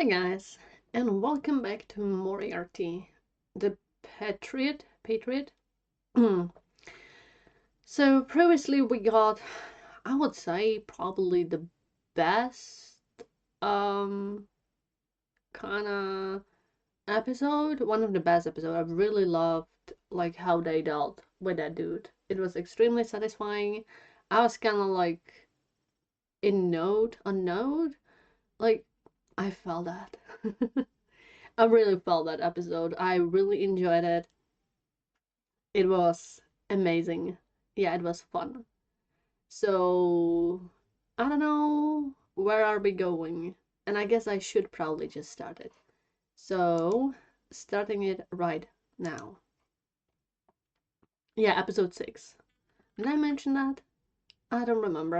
Hi guys, and welcome back to Moriarty, the Patriot. So previously we got, I would say, probably the best um kind of episode, one of the best episodes. I really loved like how they dealt with that dude. It was extremely satisfying. I was kind of like unknown, like I felt that. I really felt that episode. I really enjoyed it. It was amazing. Yeah, it was fun. So, I don't know, where are we going? And I guess I should probably just start it. So, starting it right now. Yeah, episode 6. Did I mention that? I don't remember.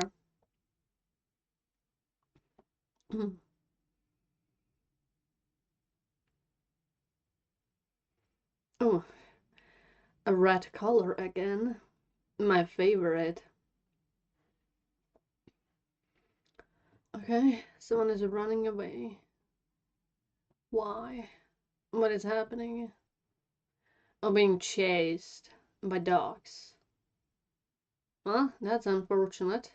Oh, a red color again. My favorite. Okay, someone is running away. Why? What is happening? Oh, being chased by dogs. Well, that's unfortunate.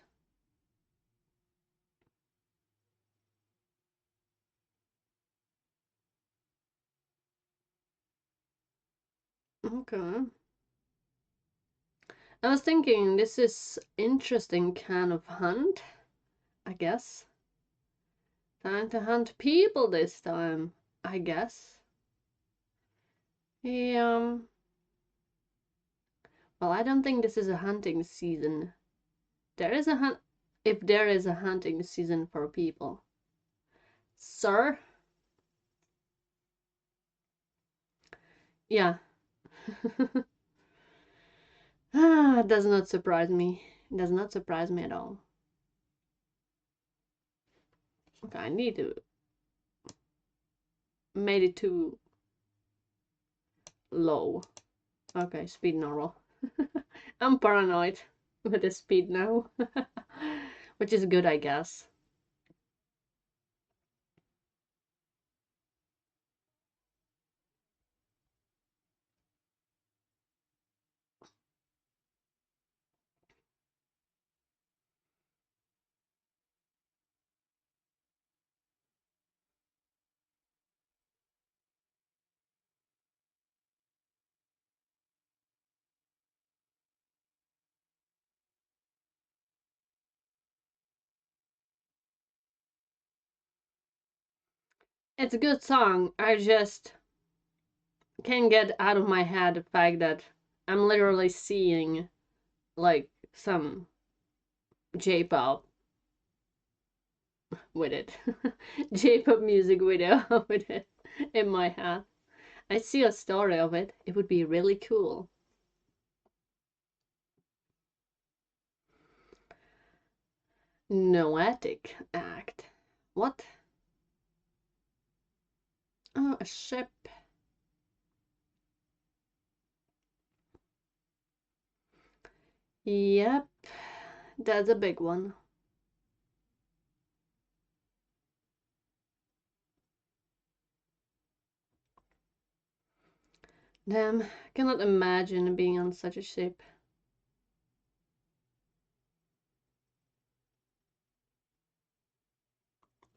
Okay. I was thinking this is interesting kind of hunt, I guess. Time to hunt people this time, I guess. Yeah. Well, I don't think this is a hunting season. There is a hunt if there is a hunting season for people. Sir? Yeah. It does not surprise me. It does not surprise me at all. Okay, I need to made it too low. Okay, speed normal. I'm paranoid with the speed now, which is good, I guess. It's a good song. I just can't get out of my head the fact that I'm literally seeing like some J-pop with it. J-pop music video with it in my head. I see a story of it. It would be really cool. Noetic act. What? Oh, a ship. Yep, that's a big one. Damn, cannot imagine being on such a ship.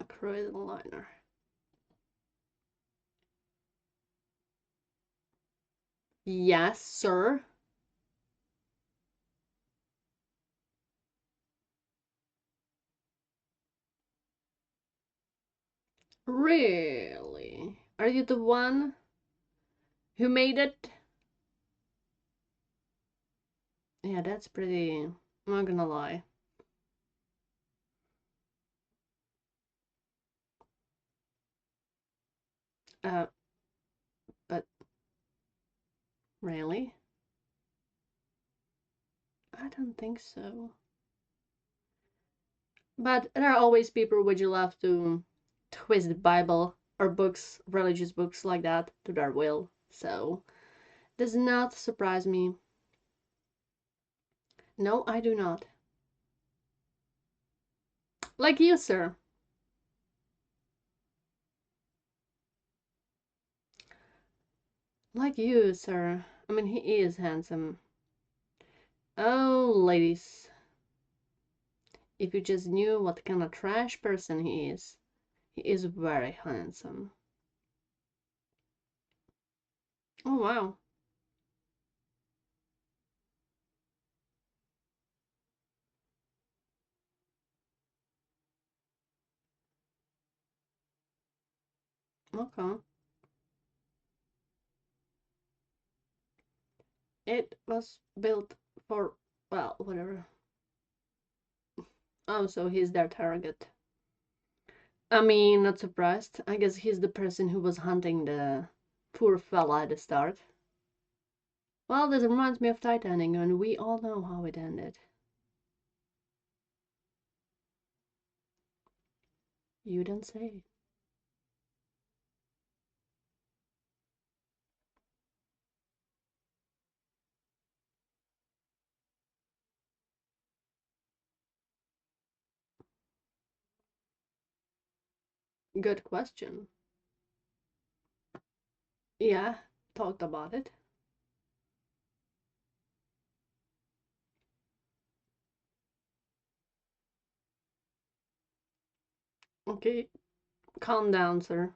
A cruise liner. Yes, sir. Really? Are you the one who made it? Yeah, that's pretty. I'm not gonna lie. Uh, but really? I don't think so. But there are always people which love to twist the Bible or books, religious books like that, to their will. So, does not surprise me. No, I do not. Like you, sir. Like you, sir. I mean, he is handsome. Oh, ladies. If you just knew what kind of trash person he is very handsome. Oh, wow. Okay. It was built for, well, whatever. Oh, so he's their target. I mean, not surprised. I guess he's the person who was hunting the poor fella at the start. Well, this reminds me of Titanic, and we all know how it ended. You don't say. Good question. Yeah, talked about it. Okay, calm down, sir.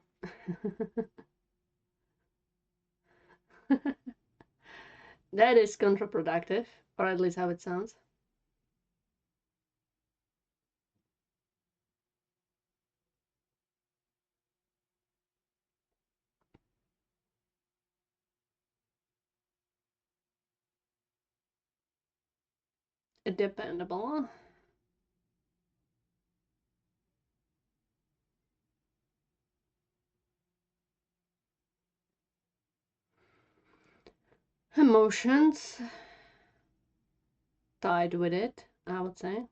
That is counterproductive, or at least how it sounds. Dependable. Emotions tied with it, I would say.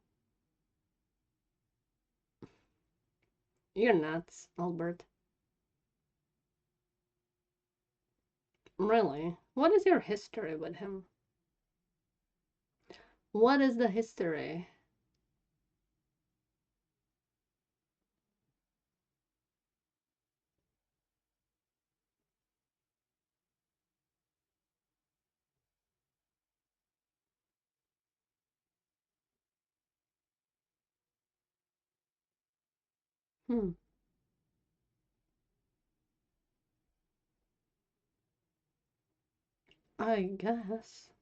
You're nuts, Albert. Really? What is your history with him? What is the history? Hmm, I guess.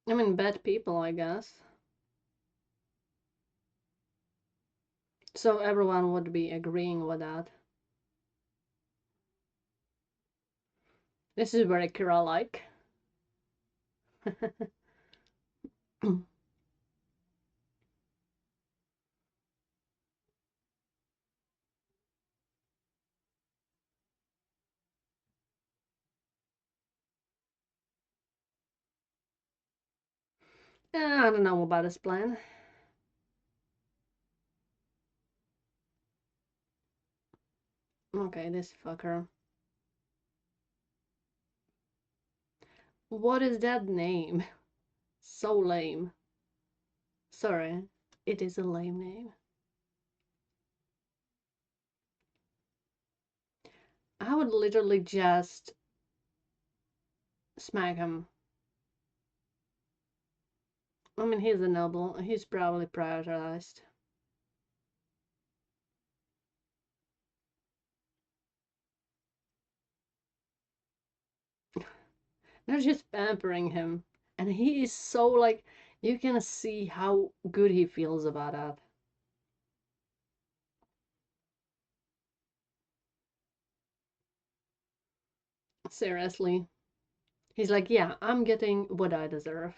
I mean, bad people, I guess. So everyone would be agreeing with that. This is very Kira-like. I don't know about his plan. Okay, this fucker. What is that name? So lame. Sorry, it is a lame name. I would literally just smack him. I mean, he's a noble. He's probably prioritized. They're just pampering him. And he is so like, you can see how good he feels about that. Seriously. He's like, yeah, I'm getting what I deserve.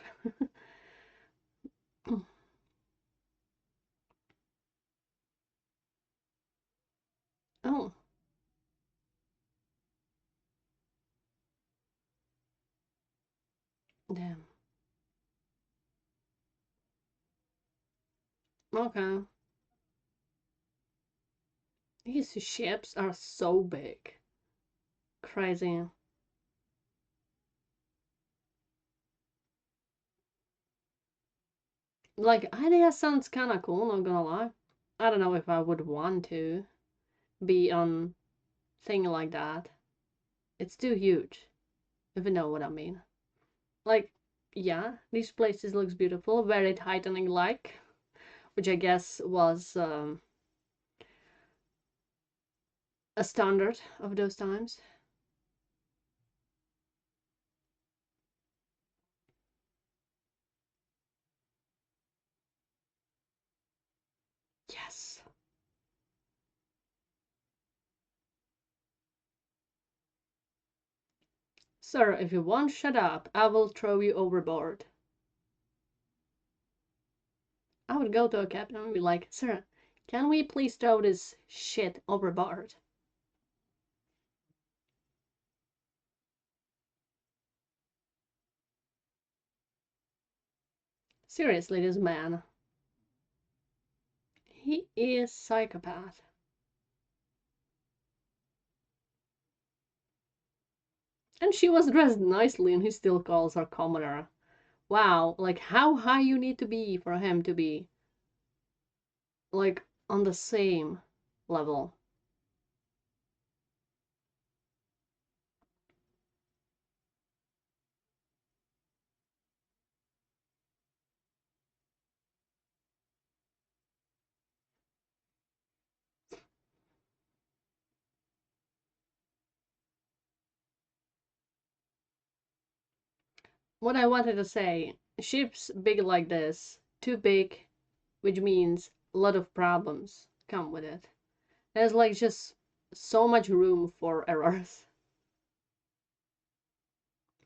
Oh, damn. Okay. These ships are so big. Crazy. Like, idea sounds kinda cool, not gonna lie. I don't know if I would want to be on thing like that. It's too huge, if you know what I mean. Like, yeah, these places looks beautiful, very Titanic like, which I guess was a standard of those times. Yes. Sir, if you won't shut up, I will throw you overboard. I would go to a captain and be like, Sir, can we please throw this shit overboard? Seriously, this man. He is psychopath. And she was dressed nicely and he still calls her commoner. Wow, like how high you need to be for him to be like on the same level. What I wanted to say, ships big like this, too big, which means a lot of problems come with it. There's like just so much room for errors.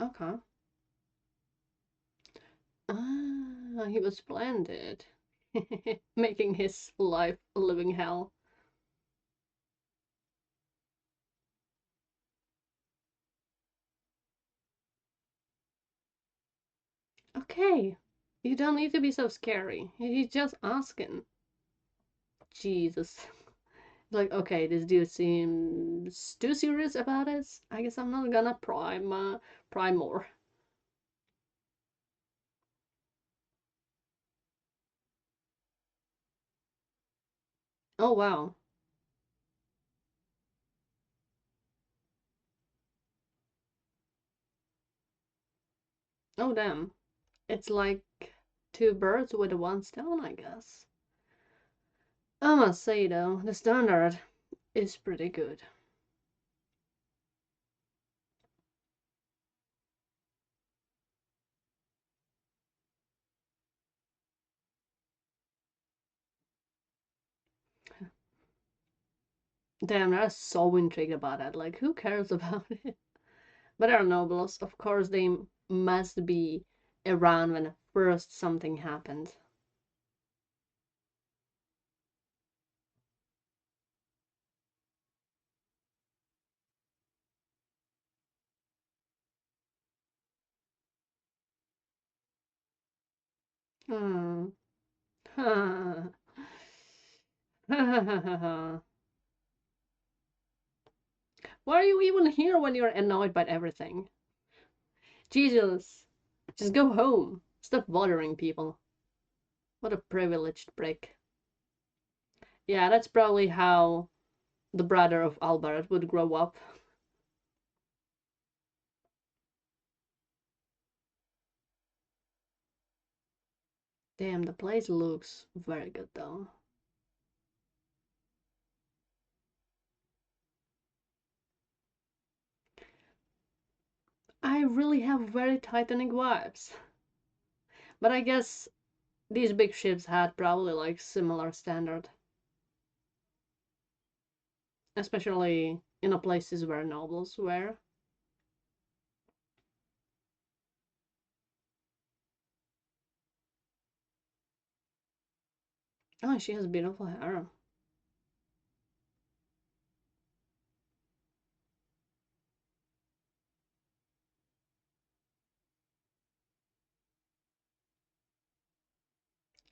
Okay. Ah, he was splendid. Making his life a living hell. Okay. You don't need to be so scary. He's just asking. Jesus. Like, okay, this dude seems too serious about it. I guess I'm not gonna pry more. Oh wow. Oh damn. It's like two birds with one stone, I guess. I must say though, the standard is pretty good. Damn, I'm so intrigued about that. Like, who cares about it? But our nobles, of course, they must be around when first something happened. Hmm. Why are you even here when you're annoyed by everything? Jesus, just go home. Stop bothering people. What a privileged prick. Yeah, that's probably how the brother of Albert would grow up. Damn, the place looks very good though. I really have very Titanic vibes. But I guess these big ships had probably like similar standard, especially in the places where nobles were. Oh, she has beautiful hair.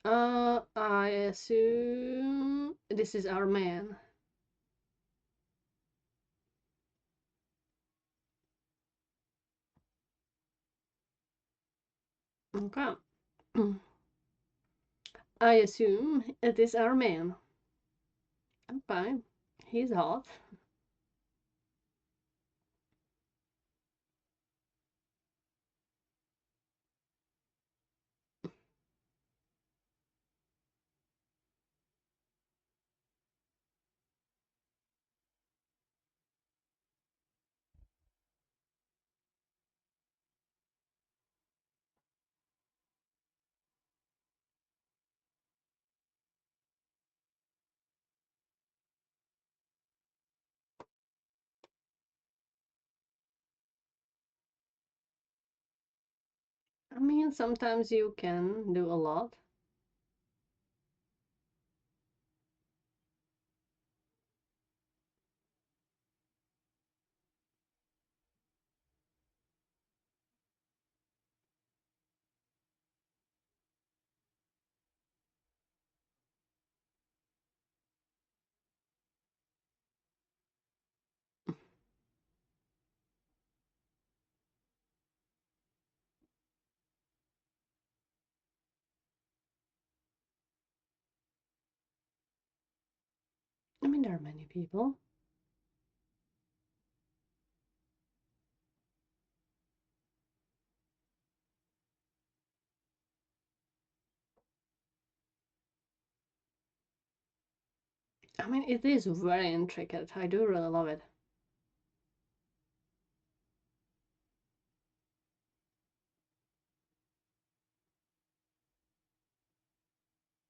I assume this is our man. Okay. I assume it is our man. I'm fine. He's hot. I mean, sometimes you can do a lot. I mean, there are many people. I mean, it is very intricate. I do really love it.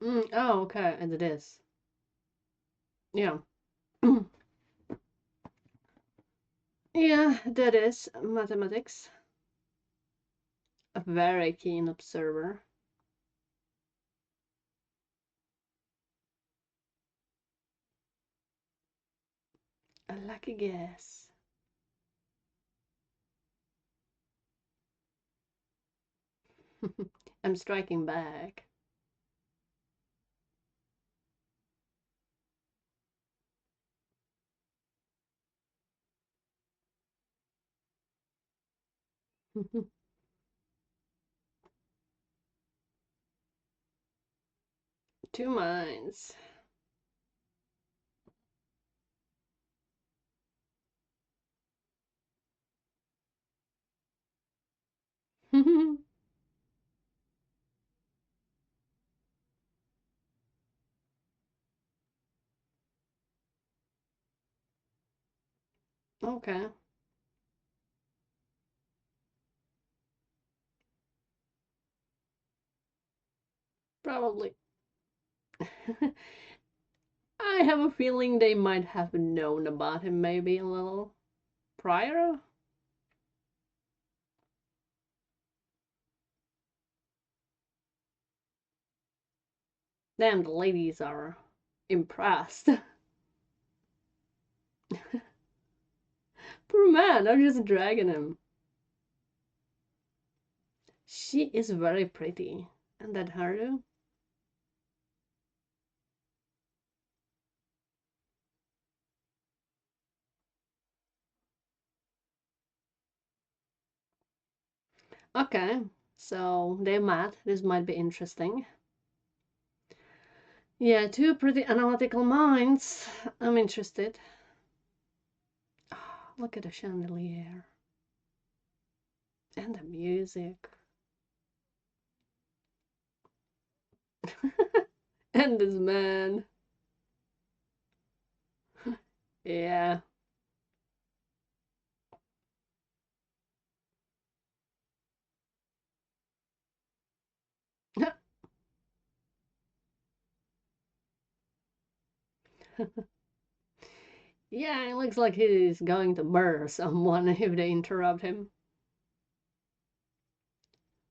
Oh, okay, and it is. Yeah. Yeah, that is mathematics. A very keen observer. A lucky guess. I'm striking back. Two minds. Okay, probably. I have a feeling they might have known about him maybe a little prior. Damn, the ladies are impressed. Poor man, I'm just dragging him. She is very pretty. And that hairdo? Okay, so they met. This might be interesting. Yeah, two pretty analytical minds. I'm interested. Oh, look at the chandelier. And the music. And this man. Yeah. Yeah, it looks like he's going to murder someone if they interrupt him.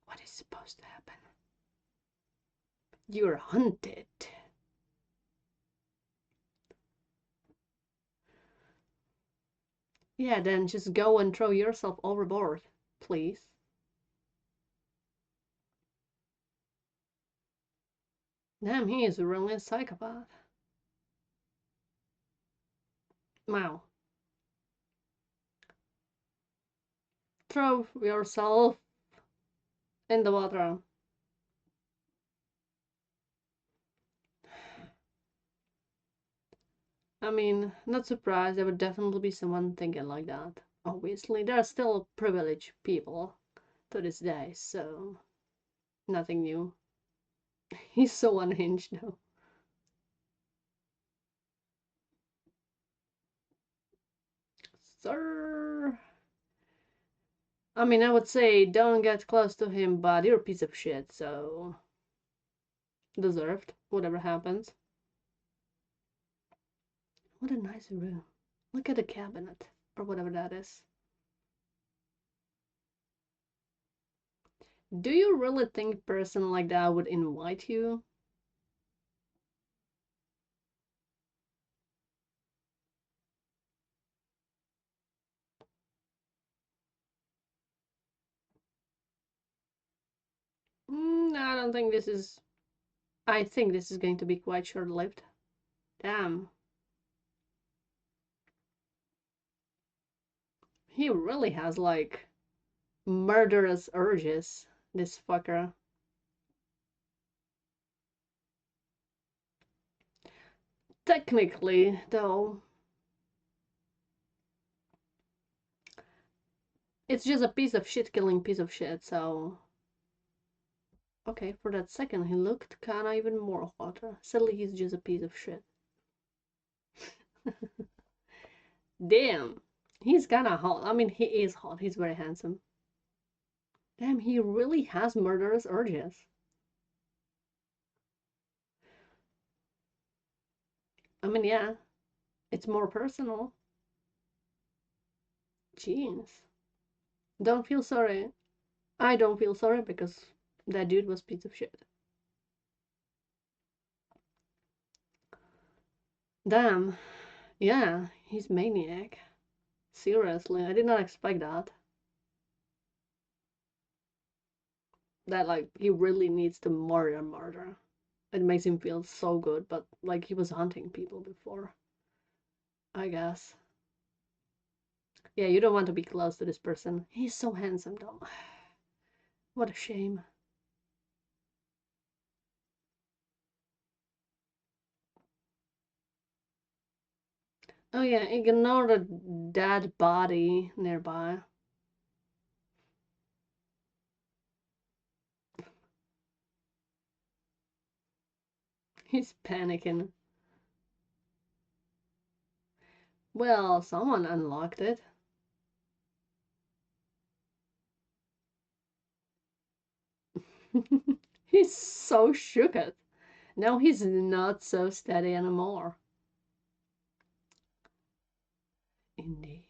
What is supposed to happen? You're hunted. Yeah, then just go and throw yourself overboard, please. Damn, he is really a psychopath. Wow. Throw yourself in the water. I mean, not surprised. There would definitely be someone thinking like that. Obviously, there are still privileged people to this day, so nothing new. He's so unhinged now. Sir. I mean, I would say don't get close to him, but you're a piece of shit, so deserved, whatever happens. What a nice room. Look at the cabinet, or whatever that is. Do you really think a person like that would invite you? I don't think this is... I think this is going to be quite short-lived. Damn. He really has, like, murderous urges, this fucker. Technically, though, it's just a piece of shit killing piece of shit, so... Okay, for that second he looked kinda even more hotter. Suddenly he's just a piece of shit. Damn, he's kinda hot. I mean, he is hot. He's very handsome. Damn, he really has murderous urges. I mean, yeah, it's more personal. Jeez. Don't feel sorry. I don't feel sorry because that dude was a piece of shit. Damn. Yeah, he's maniac. Seriously, I did not expect that. That, like, he really needs to murder. It makes him feel so good, but, like, he was hunting people before, I guess. Yeah, you don't want to be close to this person. He's so handsome, though. What a shame. Oh yeah, ignore the dead body nearby. He's panicking. Well, someone unlocked it. He's so shooked. Now he's not so steady anymore. Indeed.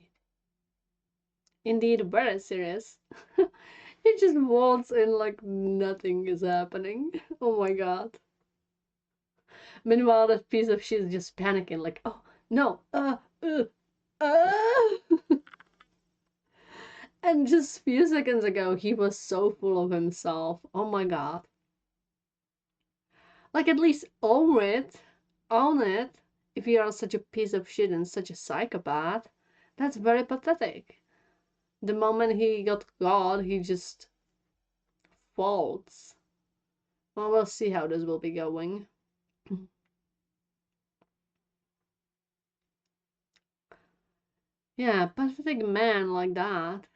Indeed, very serious. He just walks in like nothing is happening. Oh my god. Meanwhile, that piece of shit is just panicking, like, oh no, uh. And just a few seconds ago, he was so full of himself. Oh my god. Like, at least own it. Own it. If you are such a piece of shit and such a psychopath, that's very pathetic. The moment he got God, he just folds. Well, we'll see how this will be going. Yeah, pathetic man like that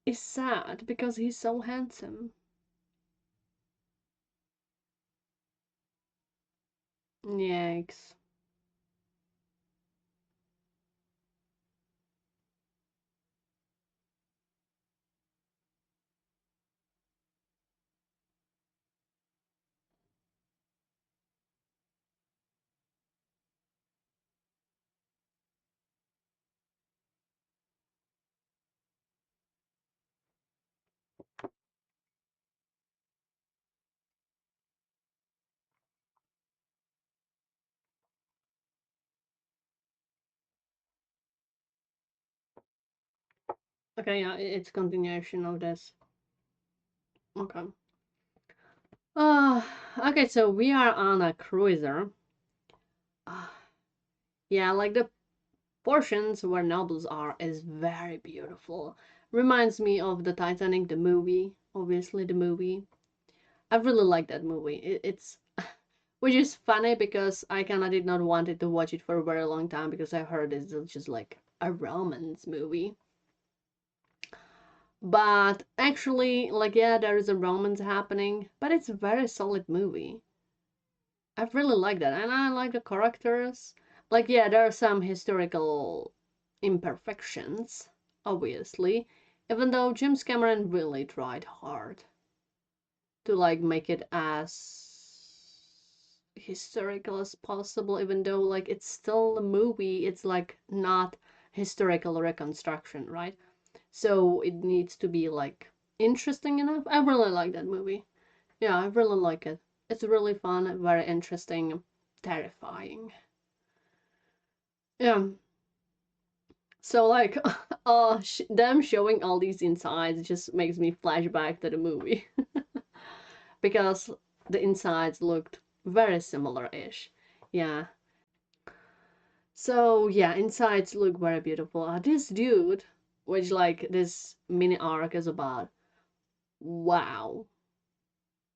is sad because he's so handsome. Yikes. Okay, yeah, it's continuation of this. Okay. Uh, okay, so we are on a cruiser. Uh, yeah, like the portions where nobles are is very beautiful. Reminds me of the Titanic, the movie. Obviously, the movie. I really like that movie. It's Which is funny because I kinda did not wanted to watch it for a very long time because I heard it's just like a romance movie. But actually, like, yeah, there is a romance happening, but it's a very solid movie. I really like that, and I like the characters. Like, yeah, there are some historical imperfections, obviously, even though James Cameron really tried hard to like make it as historical as possible, even though like it's still a movie, it's like not historical reconstruction, right? So it needs to be like interesting enough. I really like that movie. Yeah, I really like it. It's really fun, very interesting, terrifying. Yeah. So like, them showing all these insides just makes me flashback to the movie because the insides looked very similar-ish. Yeah. So yeah, insides look very beautiful. This dude, which like this mini arc is about, wow,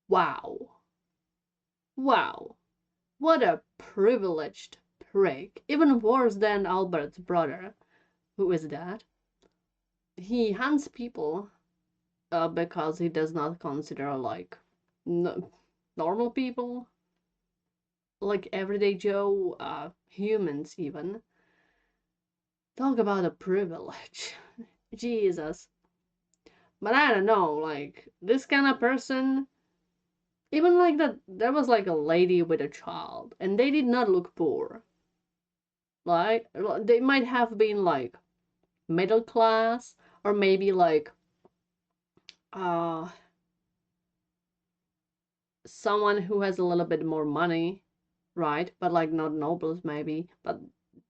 wow, wow. What a privileged prick. Even worse than Albert's brother. Who is that? He hunts people because he does not consider like normal people, like everyday Joe, humans even. Talk about a privilege. Jesus. But I don't know, like this kind of person, even like that, there was like a lady with a child, and they did not look poor. Like they might have been like middle class, or maybe like uh someone who has a little bit more money, right? But like not nobles maybe. But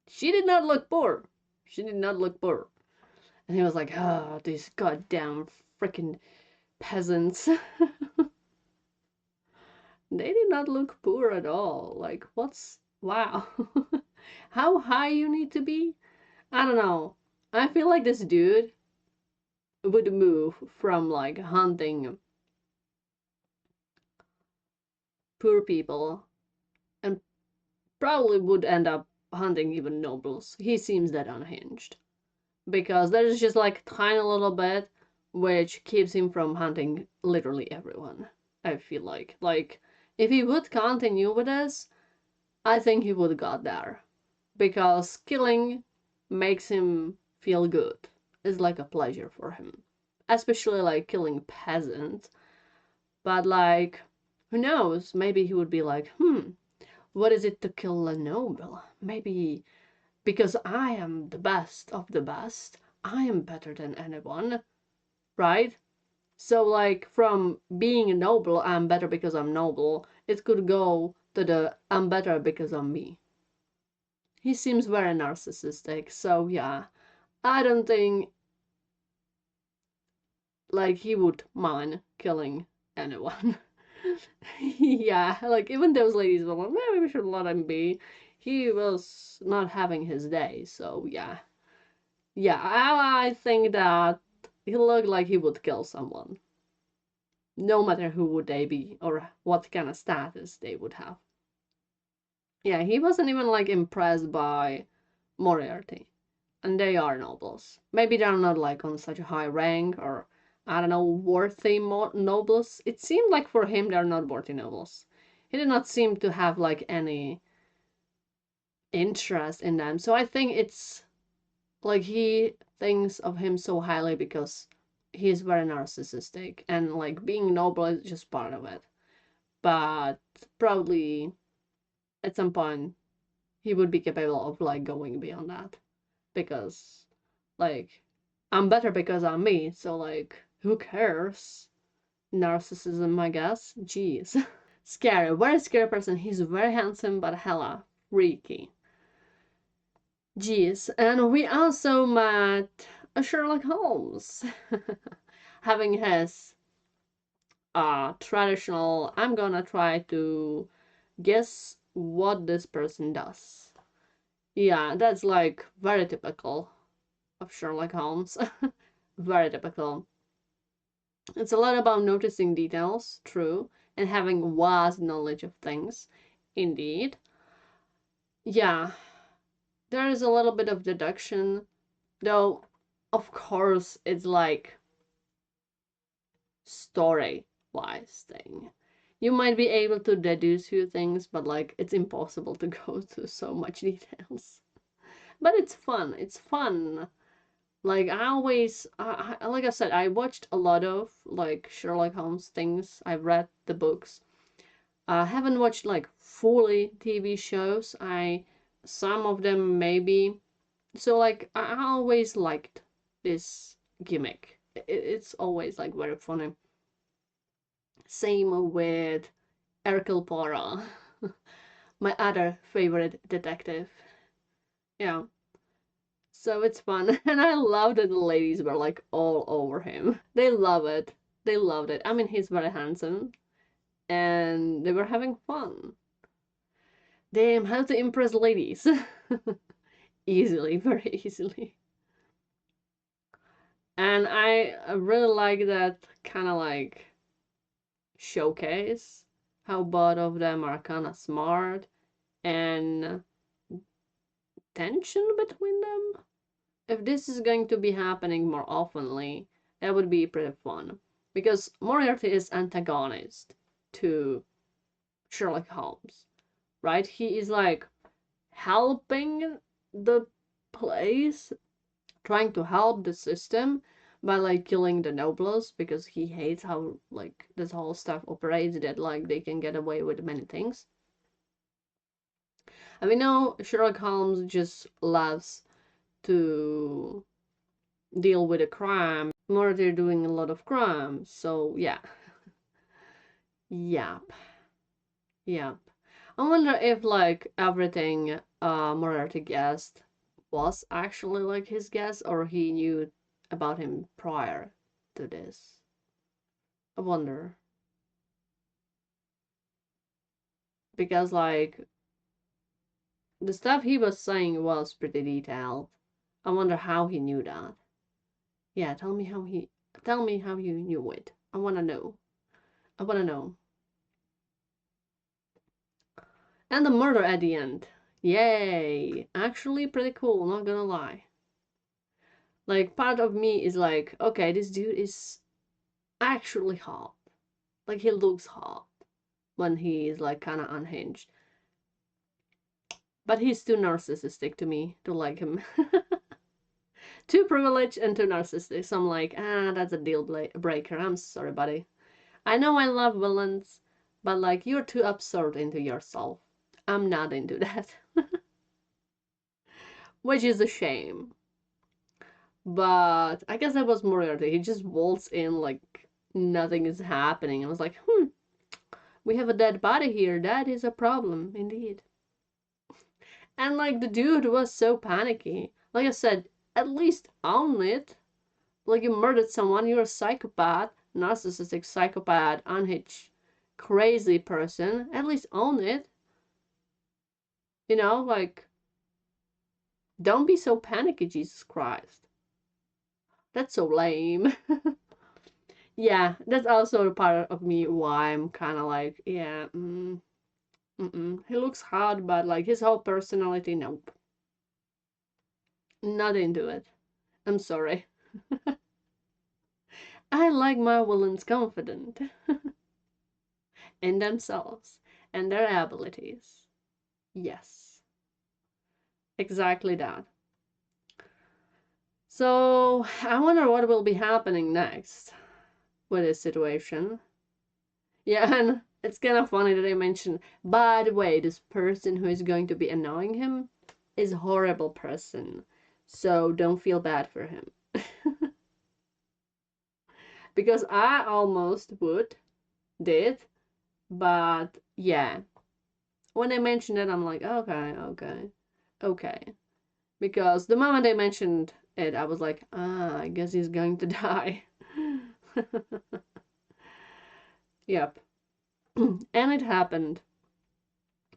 she did not look poor. She did not look poor. And he was like, oh, these goddamn freaking peasants. They did not look poor at all. Like, what's wow? How high you need to be? I don't know. I feel like this dude would move from like hunting poor people and probably would end up hunting even nobles. He seems that unhinged. Because there's just like tiny little bit which keeps him from hunting literally everyone. I feel like if he would continue with this, I think he would got there because killing makes him feel good. It's like a pleasure for him, especially like killing peasants. But like, who knows? Maybe he would be like, what is it to kill a noble? Maybe because I am the best of the best. I am better than anyone, right? So, like, from being noble, I'm better because I'm noble, it could go to the I'm better because I'm me. He seems very narcissistic, so yeah, I don't think, like, he would mind killing anyone. Yeah, like, even those ladies were like, maybe we should let him be. He was not having his day, so yeah. Yeah, I think that he looked like he would kill someone, no matter who would they be or what kind of status they would have. Yeah, he wasn't even like impressed by Moriarty, and they are nobles. Maybe they're not like on such a high rank or I don't know worthy nobles. It seemed like for him they're not worthy nobles. He did not seem to have like any interest in them. So I think it's like he thinks of him so highly because he's very narcissistic and like being noble is just part of it. But probably at some point he would be capable of like going beyond that because like I'm better because I'm me, so like who cares? Narcissism, I guess. Jeez. Scary, very scary person. He's very handsome but hella freaky. Jeez, and we also met a Sherlock Holmes having his traditional I'm gonna try to guess what this person does. Yeah, that's like very typical of Sherlock Holmes. Very typical. It's a lot about noticing details, true, and having vast knowledge of things. indeed. Yeah, there is a little bit of deduction, though, of course, it's like story-wise thing. You might be able to deduce few things, but like it's impossible to go to so much details. But it's fun. It's fun. Like I always, like I said, I watched a lot of like Sherlock Holmes things. I've read the books. I haven't watched like fully TV shows. Some of them maybe. So like I always liked this gimmick. It's always like very funny. Same with Hercule Poirot, my other favorite detective. Yeah. So it's fun. And I love that the ladies were like all over him. They love it. They loved it. I mean, he's very handsome. And they were having fun. Damn, how to impress ladies. Easily, very easily. And I really like that kind of like showcase how both of them are kind of smart and tension between them. If this is going to be happening more oftenly, that would be pretty fun. Because Moriarty is antagonist to Sherlock Holmes, right? He is like helping the place, trying to help the system by like killing the nobles because he hates how like this whole stuff operates, that like they can get away with many things. And we know Sherlock Holmes just loves to deal with a crime. More they're doing a lot of crime, so yeah. Yep. Yep. I wonder if like everything Moriarty guessed was actually like his guess, or he knew about him prior to this. I wonder. Because like the stuff he was saying was pretty detailed. I wonder how he knew that. Yeah, tell me how you knew it. I wanna know. I wanna know. And the murder at the end. Yay! Actually pretty cool, not gonna lie. Like part of me is like, okay, this dude is actually hot. Like he looks hot when he is like kind of unhinged. But he's too narcissistic to me to like him. Too privileged and too narcissistic. So I'm like, that's a deal breaker. I'm sorry, buddy. I know I love villains, but like you're too absurd into yourself. I'm not into that. Which is a shame. But I guess that was Moriarty. He just waltzed in like nothing is happening. I was like, we have a dead body here. That is a problem, indeed. And like the dude was so panicky. Like I said, at least own it. Like you murdered someone, you're a psychopath, narcissistic psychopath, unhinged, crazy person. At least own it. You know, like, don't be so panicky, Jesus Christ. That's so lame. Yeah, that's also a part of me why I'm kind of like, yeah, he looks hard, but like his whole personality, nope. Not into it. I'm sorry. I like my villains confident in themselves and their abilities. Yes, exactly that. So I wonder what will be happening next with this situation. Yeah, and it's kind of funny that I mentioned, by the way, this person who is going to be annoying him is a horrible person. So don't feel bad for him. Because I almost did, but yeah. When they mentioned it, I'm like, okay. Because the moment they mentioned it, I was like, I guess he's going to die. Yep. And it happened.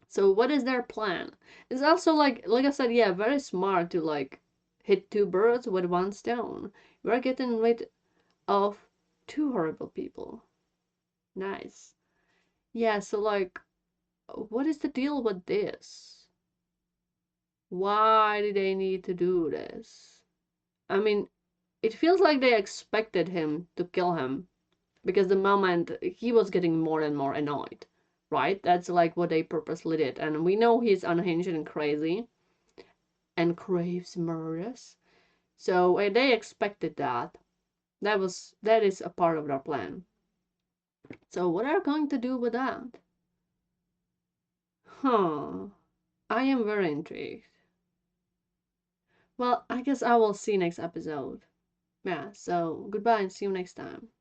So what is their plan? It's also like I said, yeah, very smart to like hit two birds with one stone. We're getting rid of two horrible people. Nice. Yeah, so like what is the deal with this? Why did they need to do this? I mean, it feels like they expected him to kill him because the moment he was getting more and more annoyed, right? That's like what they purposely did. And we know he's unhinged and crazy and craves murders. So they expected that. That is a part of their plan. So what are they going to do with that? Huh. I am very intrigued. Well, I guess I will see next episode. Yeah, so goodbye and see you next time.